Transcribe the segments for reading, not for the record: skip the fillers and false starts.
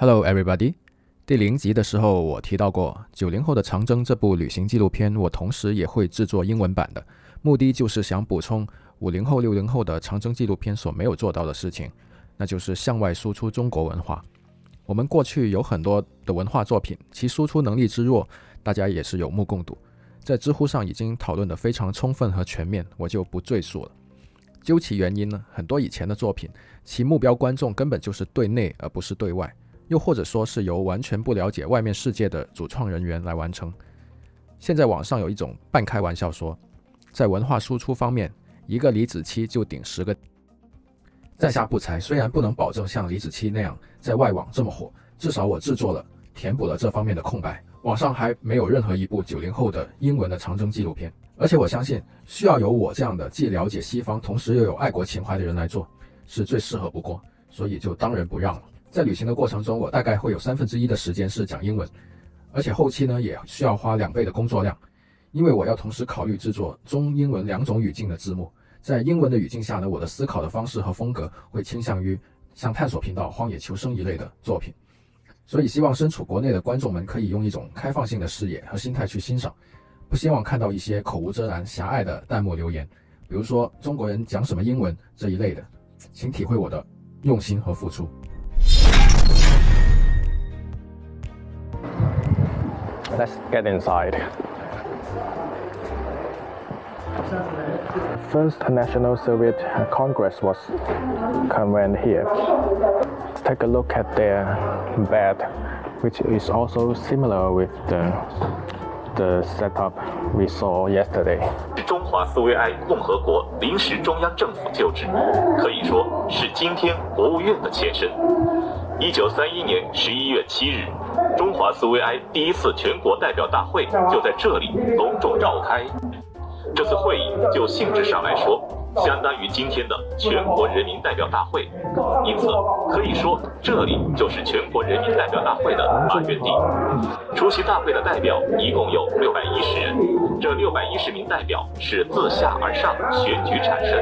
Hello everybody， 第0集的时候我提到过90后的长征这部旅行纪录片，我同时也会制作英文版的，目的就是想补充50后60后的长征纪录片所没有做到的事情，那就是向外输出中国文化。我们过去有很多的文化作品，其输出能力之弱，大家也是有目共睹，在知乎上已经讨论得非常充分和全面，我就不赘述了。究其原因呢，很多以前的作品，其目标观众根本就是对内而不是对外，又或者说是由完全不了解外面世界的主创人员来完成。现在网上有一种半开玩笑说，在文化输出方面，一个李子柒就顶10个。在下不才，虽然不能保证像李子柒那样在外网这么火，至少我制作了，填补了这方面的空白。网上还没有任何一部90后的英文的长征纪录片，而且我相信需要由我这样的既了解西方，同时又有爱国情怀的人来做，是最适合不过，所以就当仁不让了。在旅行的过程中，我大概会有1/3的时间是讲英文，而且后期呢也需要花2倍的工作量，因为我要同时考虑制作中英文2种语境的字幕。在英文的语境下呢，我的思考的方式和风格会倾向于像探索频道、荒野求生一类的作品，所以希望身处国内的观众们可以用一种开放性的视野和心态去欣赏，不希望看到一些口无遮拦、狭隘的弹幕留言，比如说中国人讲什么英文这一类的，请体会我的用心和付出。Let's get inside. First National Soviet Congress was convened here. Let's take a look at their bed, which is also similar with the setup we saw yesterday. 中华苏维埃共和国临时中央政府旧址，可以说是今天国务院的前身。1931年11月7日，中华苏维埃第一次全国代表大会就在这里隆重召开。这次会议就性质上来说，相当于今天的全国人民代表大会，因此可以说这里就是全国人民代表大会的发源地。出席大会的代表一共有610人，这610名代表是自下而上选举产生，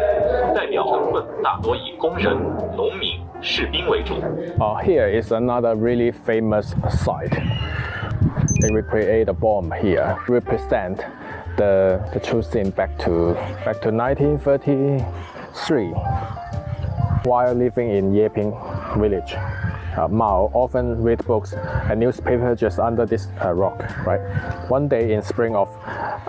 代表成分大多以工人、农民、士兵为主。Here is another really famous site. They recreate a bomb here, represent the true scene back to 1933. While living in Yeping village, Mao often read books and newspaper just under this rock, right? One day in spring of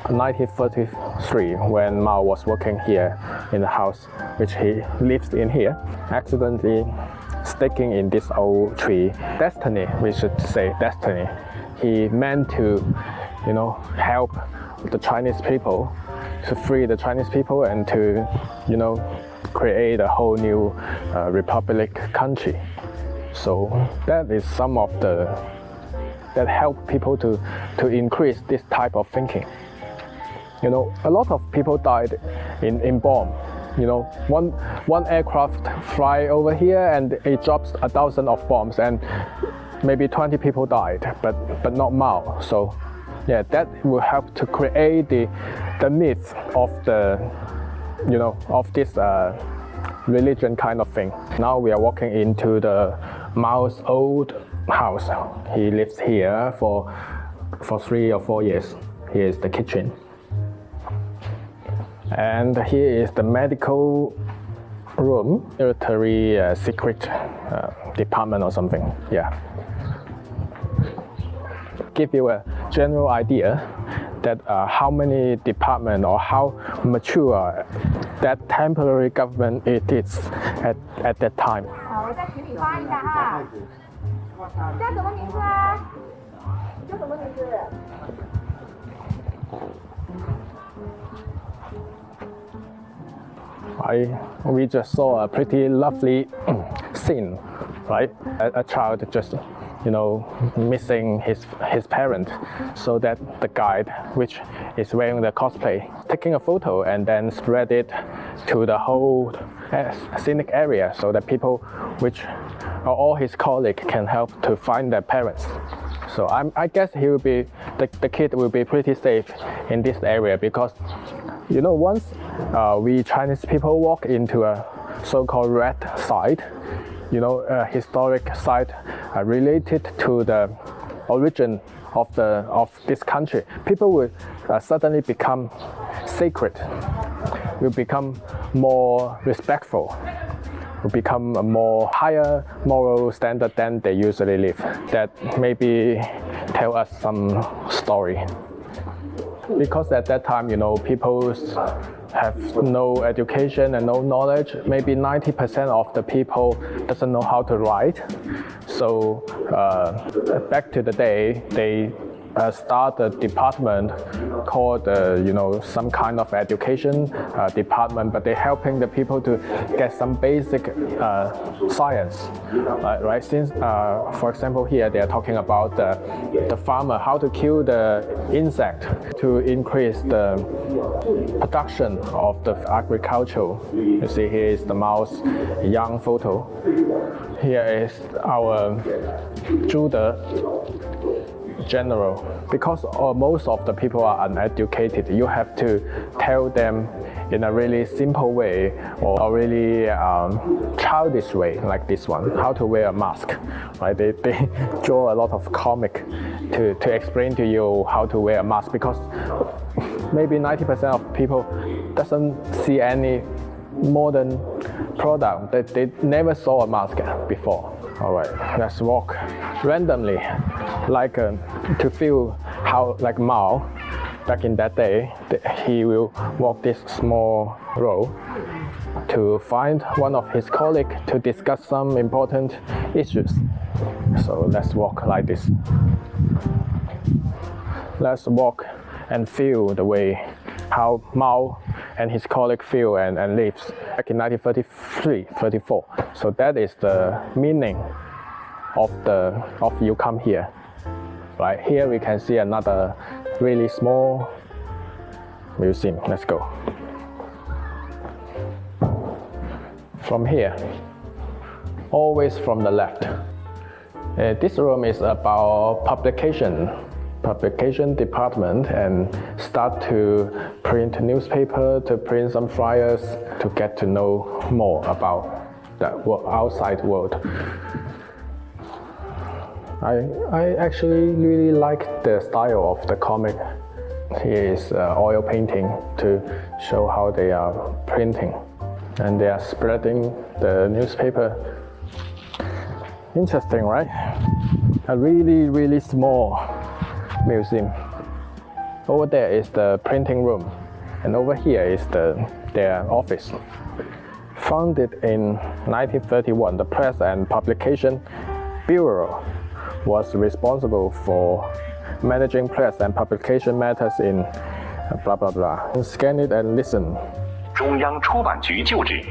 1933, when Mao was working here in the house which he lives in here, accidentally sticking in this old tree. Destiny, we should say destiny. He meant to, help the Chinese people, to free the Chinese people and to, create a whole new republic country. So that is some of that help people to increase this type of thinking. A lot of people died in bomb. One aircraft fly over here and it drops 1,000 of bombs and maybe 20 people died, but not Mao. So yeah, that will help to create the myth of of this religion kind of thing. Now we are walking into the Mao's old house. He lives here for 3 or 4 years. Here is the kitchen. And here is the medical room, military secret department or something. Yeah. Give you a general idea that how many departments or how mature that temporary government it is at that time. 我在群里发一下哈。叫什么名字啊？叫什么名字？We just saw a pretty lovely scene, right? A child just, missing his parent, so that the guide, which is wearing the cosplay, taking a photo and then spread it to the whole scenic area, so that people, which are all his colleagues, can help to find their parents. So I guess he will be the kid will be pretty safe in this area because, once we Chinese people walk into a so-called red site, a historic site related to the origin of this country, people will suddenly become sacred, will become more respectful, will become a more higher moral standard than they usually live. That maybe tell us some story. Because at that time, people have no education and no knowledge. Maybe 90% of the people doesn't know how to write. So back to the day, they start a department called some kind of education department, but they're helping the people to get some basic science, right? Since for example here they are talking about the farmer, how to kill the insect to increase the production of the agriculture. You see here is the mouse young photo. Here is our Zhude general. Because most of the people are uneducated, you have to tell them in a really simple way or a really childish way, like this one, how to wear a mask, right? They draw a lot of comic to explain to you how to wear a mask, because maybe 90% of people doesn't see any modern product. They never saw a mask before. All right, let's walk randomly, like to feel how, like Mao, back in that day, he will walk this small road to find one of his colleagues to discuss some important issues. So let's walk like this. Let's walk and feel the way how Mao and his colleague feel and lives back in 1933-34. So that is the meaning of you come here. Right here we can see another really small museum. Let's go. From here, always from the left. This room is about publication department, and start to print newspaper, to print some flyers, to get to know more about the outside world. I actually really like the style of the comic. Here is oil painting to show how they are printing, and they are spreading the newspaper. Interesting, right? A really small museum. Over there is the printing room, and over here is their office. Founded in 1931, the Press and Publication Bureau was responsible for managing press and publication matters in blah blah blah. Scan it and listen. 中央出版局旧址。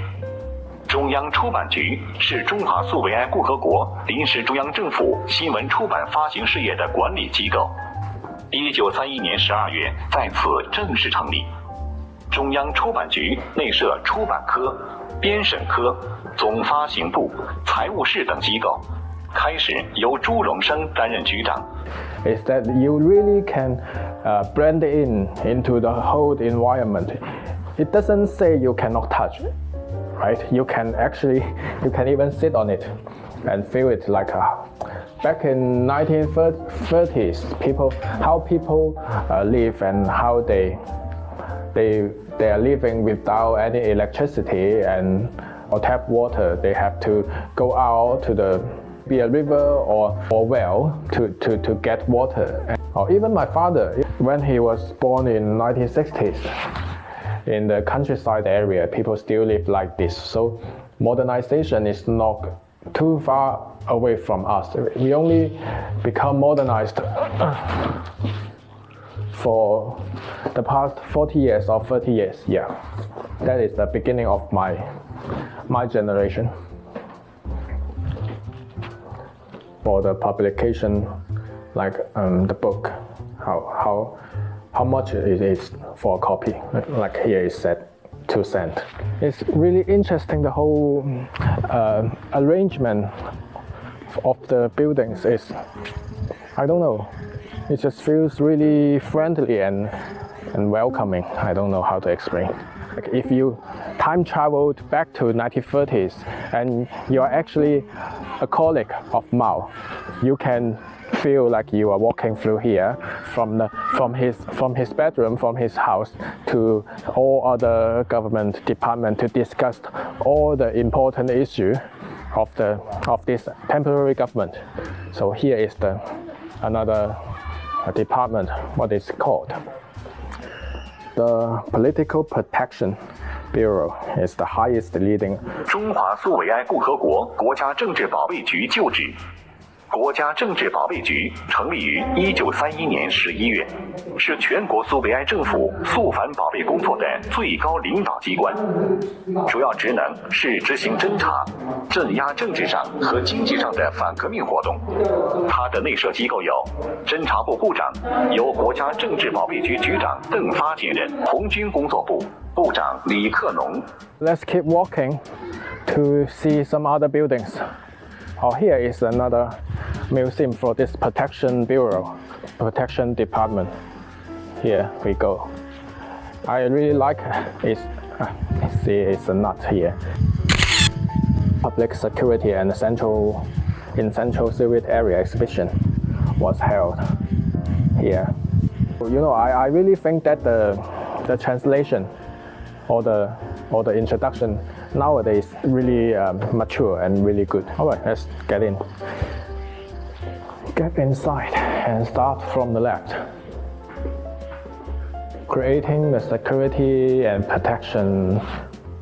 中央出版局是中华苏维埃共和国临时中央政府新闻出版发行事业的管理机构。1931年12月在此正式成立。中央出版局内设出版科、编审科、总发行部、财务室等机构。开始由朱荣生担任局长。Is that you really can blend into the whole environment. It doesn't say you cannot touch it, right? You can even sit on it and feel it like back in 1930s, how people live and how they are living without any electricity and or tap water. They have to go out to be a river or well to get water. Or even my father, when he was born in 1960s, in the countryside area, people still live like this. So modernization is not too far away from us. We only become modernized for the past 40 years or 30 years. Yeah, that is the beginning of my generation. For the publication, like the book, how much it is for a copy? Like here is said 2 cents. It's really interesting. The whole arrangement of the buildings is, I don't know. It just feels really friendly and welcoming. I don't know how to explain. Like if you time traveled back to 1930s and you are actually a colleague of Mao, you can feel like you are walking through here from his bedroom, from his house to all other government department to discuss all the important issue of this temporary government. So here is another department, what is called the Political Protection Bureau is the highest leading. 中华苏维埃共和国国家政治保卫局旧址。国家政治保卫局成立于1931年11月，是全国苏维埃政府肃反保卫工作的最高领导机关，主要职能是执行侦查、镇压政治上和经济上的反革命活动。它的内设机构有侦察部部长，由国家政治保卫局局长邓发兼任；红军工作部部长李克农。Let's keep walking to see some other buildings. Oh, here is another museum for this protection bureau, protection department. Here we go. I really like it. See, it's a nut here. Public security and central Soviet area exhibition was held here. You know, I really think that the translation or the introduction nowadays really mature and really good. All right, let's get in. Get inside and start from the left. Creating the security and protection,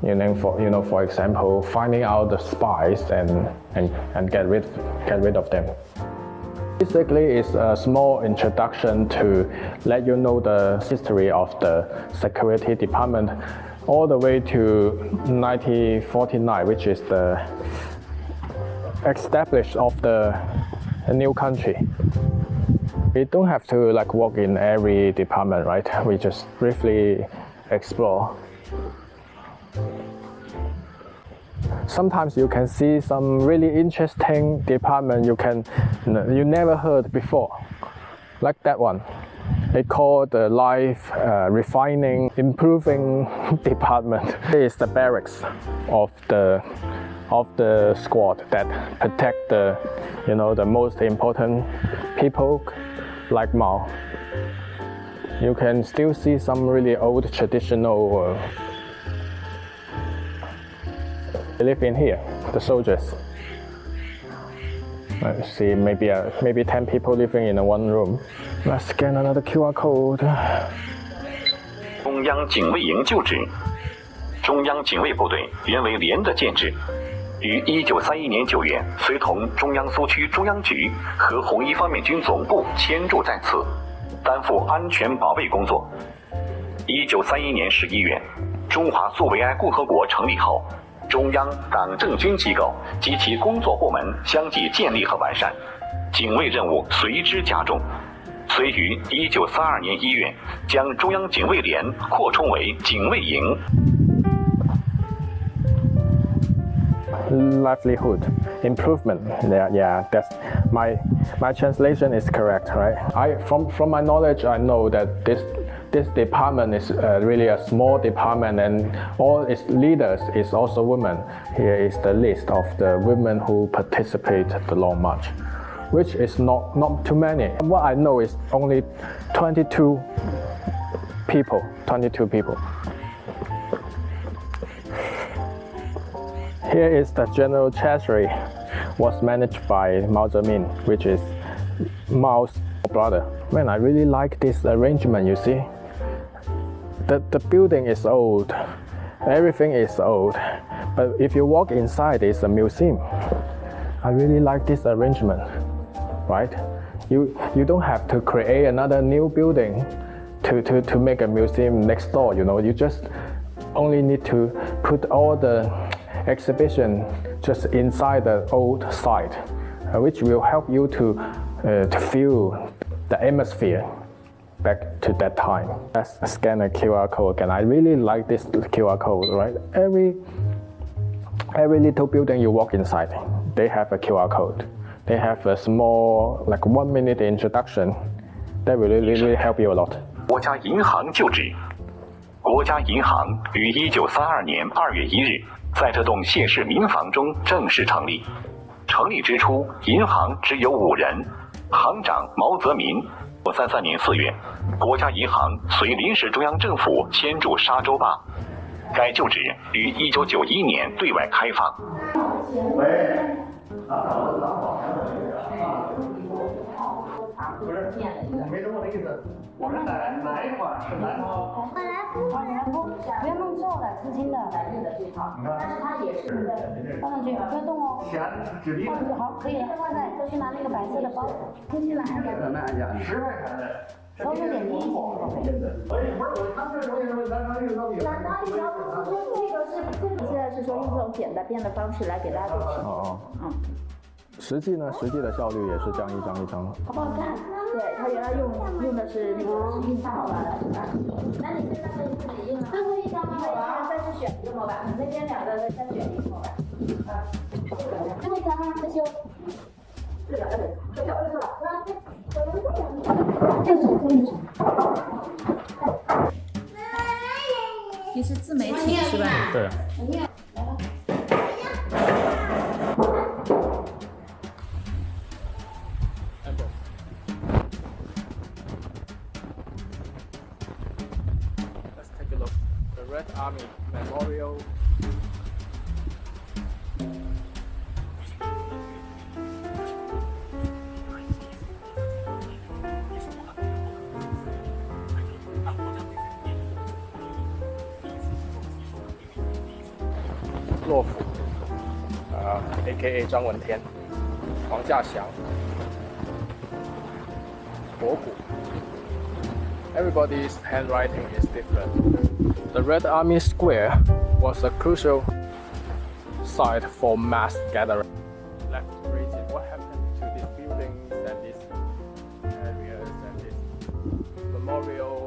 for example, finding out the spies and get rid of them. Basically, it's a small introduction to let you know the history of the security department all the way to 1949, which is the establish of the new country. We don't have to walk in every department, right? We just briefly explore. Sometimes you can see some really interesting department you never heard before, like that one. They call the life refining, improving department. It is the barracks of the squad that protect the most important people like Mao. You can still see some really old traditional. They live in here, the soldiers. Let's see, maybe 10 people living in one room. Let's scan another QR code. 中央警卫营旧址。中央警卫部队原为连的建制，于1931年9月随同中央苏区中央局和红一方面军总部迁驻在此，担负安全保卫工作。1931年11月，中华苏维埃共和国成立后，中央党政军机构及其工作部门相继建立和完善，警卫任务随之加重。遂于1932年1月将中央警卫连扩充为警卫营。Livelihood improvement. Yeah, that's my translation is correct, right? From my knowledge, I know that this department is really a small department, and all its leaders is also women. Here is the list of the women who participate the Long March, which is not too many. What I know is only 22 people. 22 people. Here is the General Treasury, was managed by Mao Zedong, which is Mao's brother. Man, I really like this arrangement, you see. The building is old, everything is old, but if you walk inside, it's a museum. I really like this arrangement, right? You don't have to create another new building to make a museum next door, you just only need to put all the exhibition just inside the old site, which will help you to feel the atmosphere back to that time. Let's scan a QR code again. I really like this QR code, right? Every little building you walk inside, they have a QR code. They have a small, 1 minute introduction. That will really help you a lot. 国家银行旧址。国家银行于1932年2月1日在这栋谢氏民房中正式成立。成立之初，银行只有5人，行长毛泽民。1933年4月，国家银行随临时中央政府迁驻沙洲坝，该旧址于1991年对外开放。不是，没懂我的意思。我说哪一款是蓝猫？本来不不要弄皱了，轻轻的，蓝色的最好。但是它也是放上去，不要动哦。钱纸币。好，可以了。现在都去拿那个白色的包，轻轻的按着。那按下10块钱的。稍微点力一些，宝贝。不是，他这东西是蓝猫这个到底？蓝猫这个现在是说用这种简单变的方式来给大家做评。实际呢，实际的效率也是这样一张一张。好不好看？对，它原来用的是那个印刷模板。那你现在可以自己印了。最后一张模板再去选一个模板，那边2个再选一个模板。最后一张吗？再修。你是自媒体是吧？对。Let's take a look. The Red Army Memorial. Lô Phủ, a.k.a. 张文天、黄稼祥、博古。Everybody's handwriting is different. The Red Army Square was a crucial site for mass gathering. Left region. What happened to these buildings and these areas and this memorial